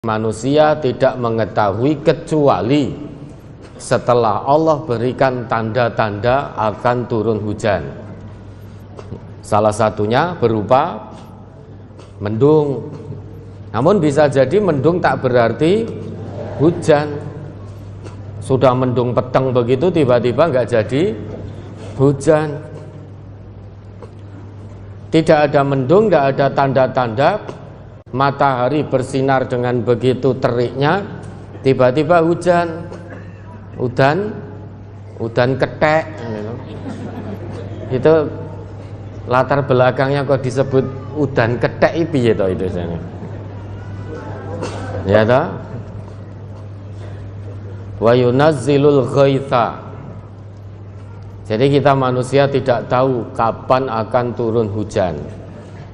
Manusia tidak mengetahui kecuali setelah Allah berikan tanda-tanda akan turun hujan. Salah satunya berupa mendung. Namun bisa jadi mendung tak berarti hujan. Sudah mendung peteng begitu tiba-tiba nggak jadi hujan. Tidak ada mendung, nggak ada tanda-tanda. Matahari bersinar dengan begitu teriknya, tiba-tiba hujan. Udan ketek. Itu latar belakangnya kok disebut udan ketek piye to itu sana. Ya toh? Wa yunazzilul ghaitha. Jadi kita manusia tidak tahu kapan akan turun hujan.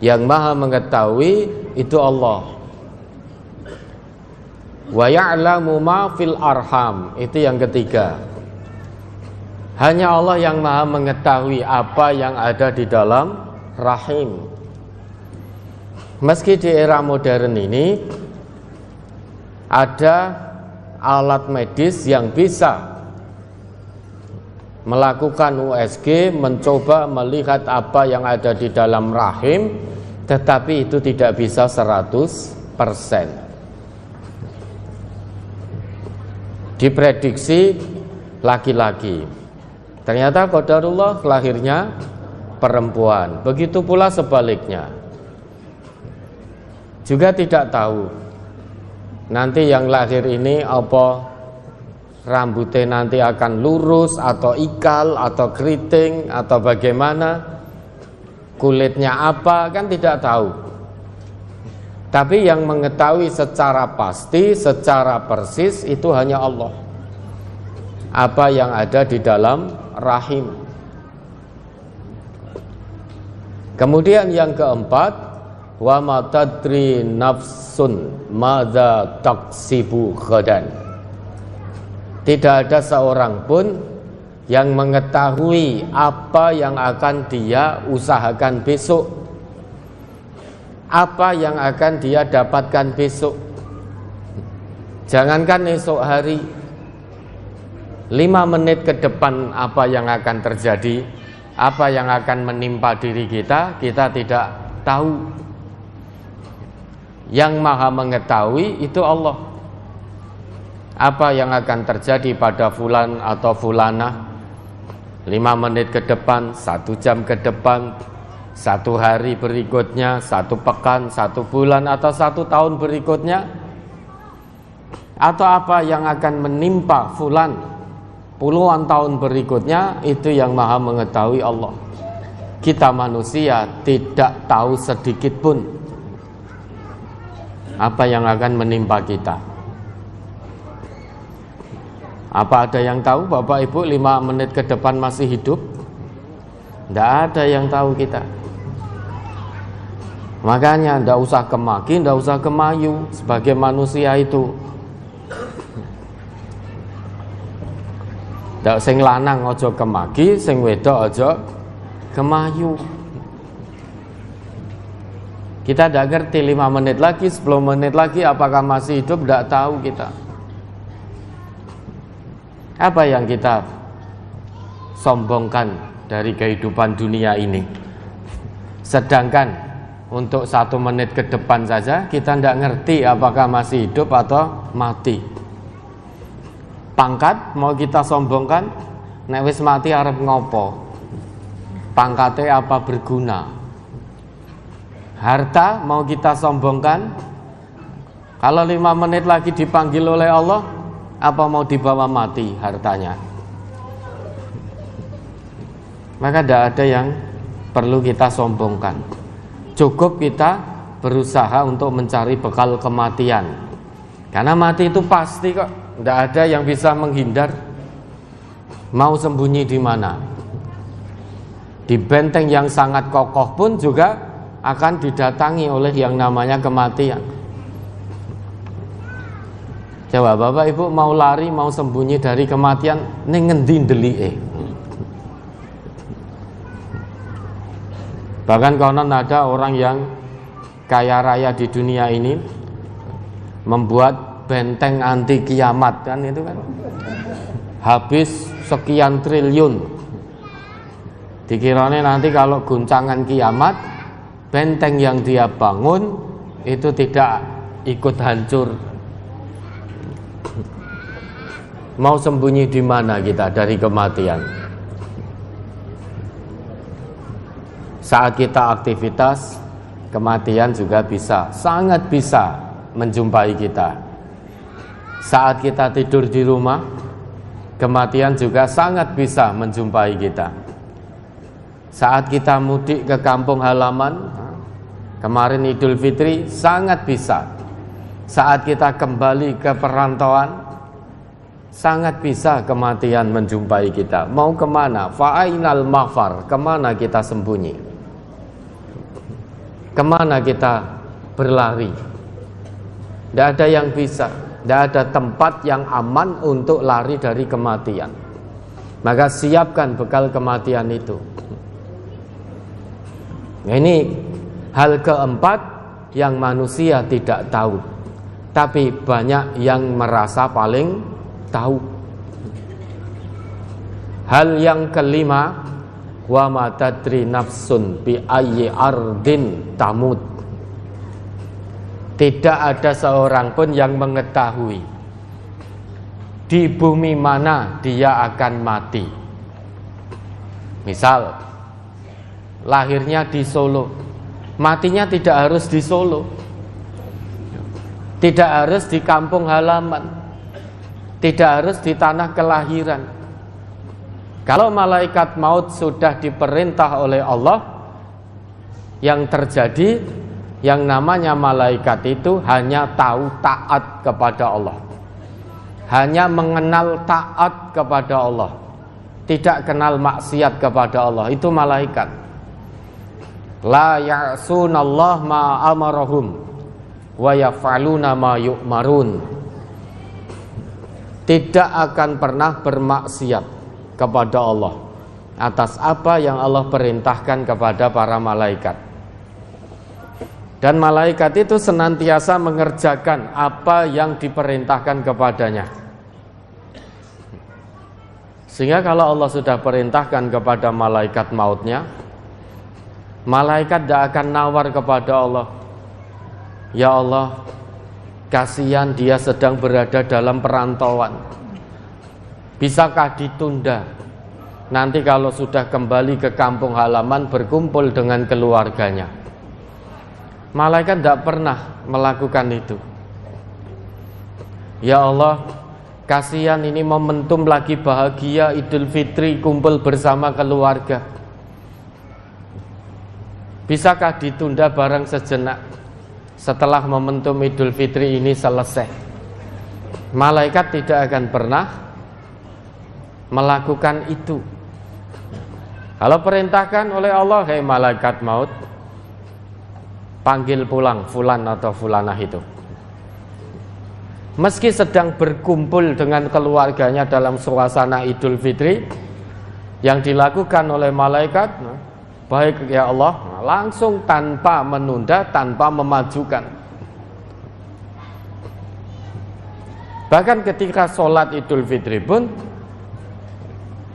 Yang Maha mengetahui itu Allah. Wa ya'lamu ma fil arham. Itu yang ketiga. Hanya Allah yang Maha mengetahui apa yang ada di dalam rahim. Meski di era modern ini ada alat medis yang bisa melakukan USG, mencoba melihat apa yang ada di dalam rahim, tetapi itu tidak bisa 100%. Diprediksi laki-laki, ternyata qadarullah lahirnya perempuan. Begitu pula sebaliknya. Juga tidak tahu nanti yang lahir ini apa rambutnya nanti akan lurus atau ikal atau keriting atau bagaimana, kulitnya apa, kan tidak tahu. Tapi yang mengetahui secara pasti, secara persis itu hanya Allah. Apa yang ada di dalam rahim. Kemudian yang keempat, wa ma tadri nafsun madza taksibu ghadan. Tidak ada seorang pun yang mengetahui apa yang akan dia usahakan besok, apa yang akan dia dapatkan besok. Jangankan esok hari, 5 menit ke depan apa yang akan terjadi, apa yang akan menimpa diri kita, kita tidak tahu. Yang Maha mengetahui itu Allah. Apa yang akan terjadi pada fulan atau fulanah 5 menit ke depan, 1 jam ke depan, 1 hari berikutnya, 1 pekan, 1 bulan, atau 1 tahun berikutnya, atau apa yang akan menimpa fulan puluhan tahun berikutnya, itu yang Maha mengetahui Allah. Kita manusia tidak tahu sedikit pun apa yang akan menimpa kita. Apa ada yang tahu Bapak Ibu 5 menit ke depan masih hidup? Tidak ada yang tahu kita. Makanya tidak usah kemaki, tidak usah kemayu sebagai manusia itu. Tidak sing lanang ojo kemaki, sing wedok ojo kemayu. Kita tidak ngerti 5 menit lagi, 10 menit lagi apakah masih hidup, tidak tahu kita. Apa yang kita sombongkan dari kehidupan dunia ini? Sedangkan untuk 1 menit ke depan saja kita tidak ngerti apakah masih hidup atau mati. Pangkat mau kita sombongkan, nek wis mati arep ngopo? Pangkatnya apa berguna? Harta mau kita sombongkan, kalau 5 menit lagi dipanggil oleh Allah, apa mau dibawa mati hartanya? Maka tidak ada yang perlu kita sombongkan. Cukup kita berusaha untuk mencari bekal kematian. Karena mati itu pasti kok, tidak ada yang bisa menghindar. Mau sembunyi di mana? Di benteng yang sangat kokoh pun juga akan didatangi oleh yang namanya kematian. Coba Bapak Ibu mau lari, mau sembunyi dari kematian, ning ngendi ndelike? Bahkan konon ada orang yang kaya raya di dunia ini, membuat benteng anti kiamat kan itu kan. Habis sekian triliun. Dikiranya nanti kalau guncangan kiamat, benteng yang dia bangun itu tidak ikut hancur. Mau sembunyi di mana kita dari kematian? Saat kita aktivitas, kematian juga bisa, sangat bisa menjumpai kita. Saat kita tidur di rumah, kematian juga sangat bisa menjumpai kita. Saat kita mudik ke kampung halaman, kemarin Idul Fitri, sangat bisa. Saat kita kembali ke perantauan, sangat bisa kematian menjumpai kita. Mau kemana? Fa'ainal mafar, kemana kita sembunyi? Kemana kita berlari? Tidak ada yang bisa, tidak ada tempat yang aman untuk lari dari kematian. Maka siapkan bekal kematian itu. Ini hal keempat yang manusia tidak tahu, tapi banyak yang merasa paling tahu. Hal yang kelima, wa ma tadri nafsun bi ayyi ardin tamut. Tidak ada seorang pun yang mengetahui di bumi mana dia akan mati. Misal lahirnya di Solo, matinya tidak harus di Solo, tidak harus di kampung halaman, tidak harus di tanah kelahiran. Kalau malaikat maut sudah diperintah oleh Allah, yang terjadi, yang namanya malaikat itu hanya tahu taat kepada Allah, hanya mengenal taat kepada Allah, tidak kenal maksiat kepada Allah. Itu malaikat. La ya'sunallah ma amarahum wa yaf'aluna ma yu'marun. Tidak akan pernah bermaksiat kepada Allah atas apa yang Allah perintahkan kepada para malaikat. Dan malaikat itu senantiasa mengerjakan apa yang diperintahkan kepadanya. Sehingga kalau Allah sudah perintahkan kepada malaikat mautnya, malaikat tidak akan nawar kepada Allah, ya Allah, kasihan dia sedang berada dalam perantauan, bisakah ditunda? Nanti kalau sudah kembali ke kampung halaman berkumpul dengan keluarganya. Malaikat tidak pernah melakukan itu. Ya Allah, kasihan ini momentum lagi bahagia Idul Fitri, kumpul bersama keluarga. Bisakah ditunda barang sejenak setelah momentum Idul Fitri ini selesai? Malaikat tidak akan pernah melakukan itu. Kalau perintahkan oleh Allah, hei malaikat maut, panggil pulang fulan atau fulanah itu. Meski sedang berkumpul dengan keluarganya dalam suasana Idul Fitri, yang dilakukan oleh malaikat, baik ya Allah, langsung tanpa menunda, tanpa memajukan. Bahkan ketika sholat Idul Fitri pun,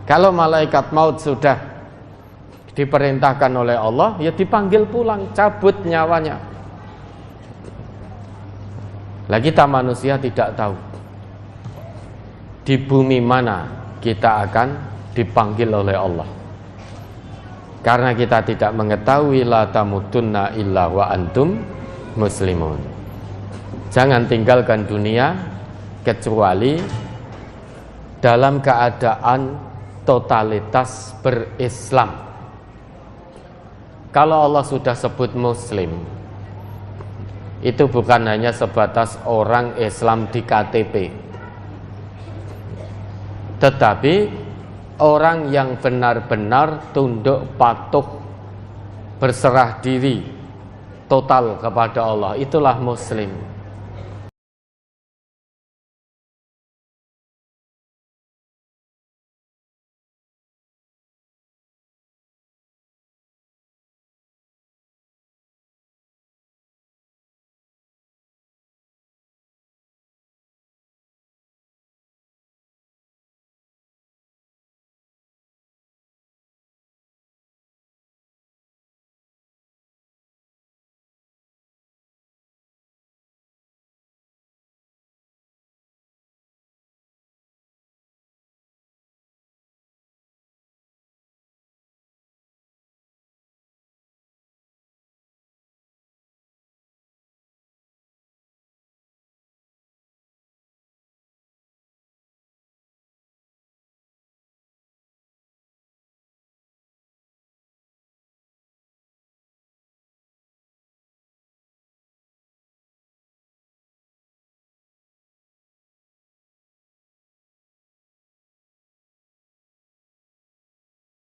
kalau malaikat maut sudah diperintahkan oleh Allah, ya dipanggil pulang, cabut nyawanya. Lah kita manusia tidak tahu di bumi mana kita akan dipanggil oleh Allah. Karena kita tidak mengetahui, la tamutunna illa wa antum muslimun. Jangan tinggalkan dunia kecuali dalam keadaan totalitas berislam. Kalau Allah sudah sebut muslim, itu bukan hanya sebatas orang Islam di KTP, tetapi orang yang benar-benar tunduk patuh, berserah diri total kepada Allah, itulah muslim.